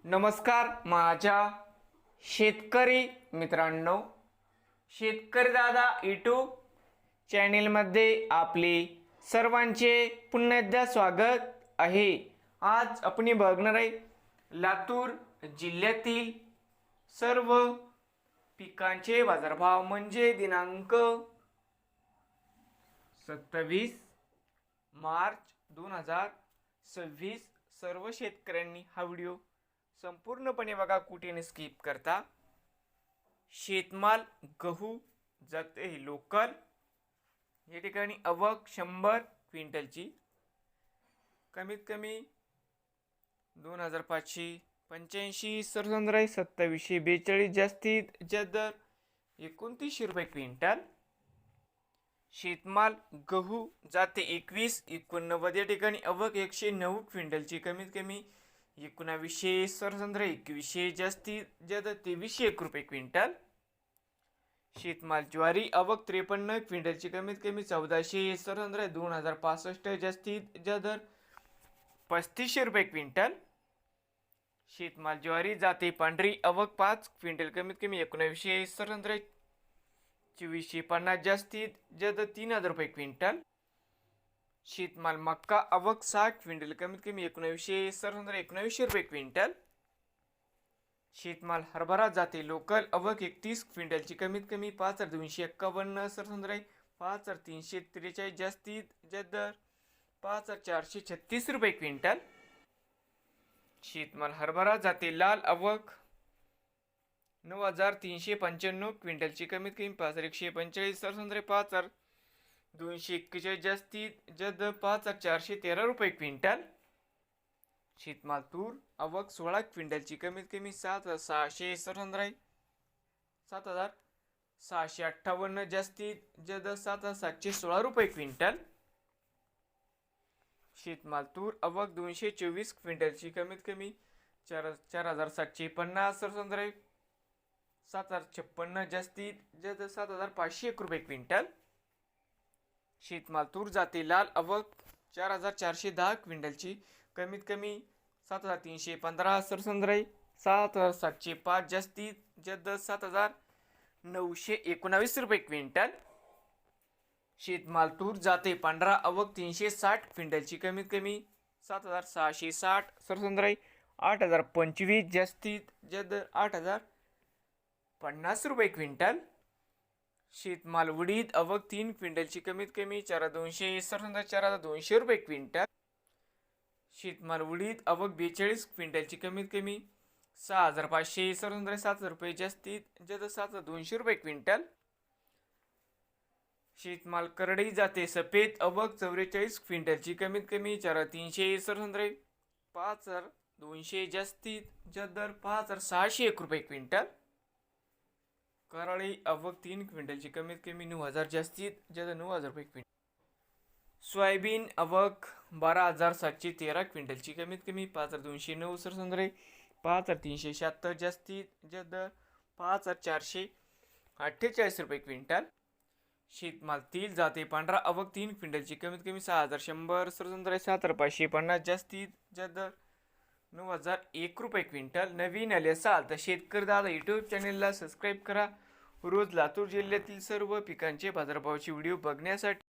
नमस्कार माझ्या शेतकरी मित्रांनो, शेतकरी दादा यूट्यूब चॅनेलमध्ये आपले सर्वांचे पुन्हा एकदा स्वागत आहे। आज आपण बघणार आहे लातूर जिल्ह्यातील सर्व पिकांचे बाजारभाव म्हणजे दिनांक 27 मार्च 2026। सर्व शेतकऱ्यांनी हा व्हिडिओ संपूर्णपणे बघा, कुठे स्किप करता। शेतमाल गहू जाते लोकल या ठिकाणी आवक 100 क्विंटलची कमीत कमी 2585, सरसंद्राई 2742, जास्तीत जास्त 2900 रुपये क्विंटल। शेतमाल गहू जाते 2189 या ठिकाणी आवक 109 क्विंटलची कमीत कमी 1900, सरसंद्राई 2100, जास्तीत जास्त 2301 रुपये क्विंटल। शेतमाल ज्वारी आवक 53 क्विंटलची कमीत कमी 1400, सरसंद्राई 2065, जास्तीत जास्त 3500 रुपये क्विंटल। शेतमाल ज्वारी जाते पांढरी आवक 5 क्विंटल कमीत कमी 1900, सरसंद्राई 2450, जास्तीत जास्त 3000 रुपये क्विंटल। शेतमाल मक्का आवक 60 क्विंटल कमीत कमी 1900, सरसंद्राई 1900 रुपये क्विंटल। शेतमाल हरभरा जाते लोकल आवक 31 क्विंटलची कमीत कमी 5251, सरसंद्राई 5343, जास्तीत जास्त 5436 रुपये क्विंटल। शेतमाल हरभरा जाते लाल आवक 9395 क्विंटलची कमीत कमी 5145, सरसंद्राई 5241, जास्तीत जास्त 5413 रुपये क्विंटल। शेतमाल तूर आवक 16 क्विंटलची कमीत कमी 7600, सरसंद्राई 7658, जास्तीत जास्त 7716 रुपये क्विंटल। शेतमाल तूर आवक 224 क्विंटलची कमीत कमी 4750, सरसंद्राई 7056, जास्तीत जास्त 7501 रुपये क्विंटल। शेतमाल तूर जाते लाल आवक 4410 क्विंटलची कमीत कमी 7315, सरसंद्राई 7705, जास्तीत जास्त 7919 रुपये क्विंटल। शेतमाल तूर जाते पांढरा आवक 360 क्विंटलची कमीत कमी 7660, सरसंद्राई 8025, जास्तीत जास्त 8050 रुपये क्विंटल। शेतमाल उडीद आवक 3 क्विंटलची कमीत कमी 4200, सरसंद्राई 4200 रुपये क्विंटल। शेतमाल उडीद आवक 42 क्विंटलची कमीत कमी 6500, सरसंद्राई 7000 रुपये, जास्तीत जास्त 7200 रुपये क्विंटल। शेतमाल करडई जाते सफेद आवक 44 क्विंटलची कमीत कमी 4300, सरसंद्राई 5200, जास्तीत जास्त 5601 रुपये क्विंटल। करडई आवक 3 क्विंटलची कमीत कमी 9000, जास्तीत जास्त 9000 रुपये क्विंटल। सोयाबीन आवक 12713 क्विंटलची कमीत कमी 5209, सरसंद्राई 5376, जास्तीत जास्त 5448 रुपये क्विंटल। शेतमाल तीळ जाते पांढरा आवक 3 क्विंटलची कमीत कमी 6100, सरसंद्राई 7550, जास्तीत जास्त 9001 रुपये क्विंटल। नवीन आले असाल तर शेतकरी दादा यूट्यूब चॅनेलला सबस्क्राईब करा, रोज लातूर जिल्ह्यातील सर्व पिकांचे बाजारभावाचे व्हिडिओ बघण्यासाठी।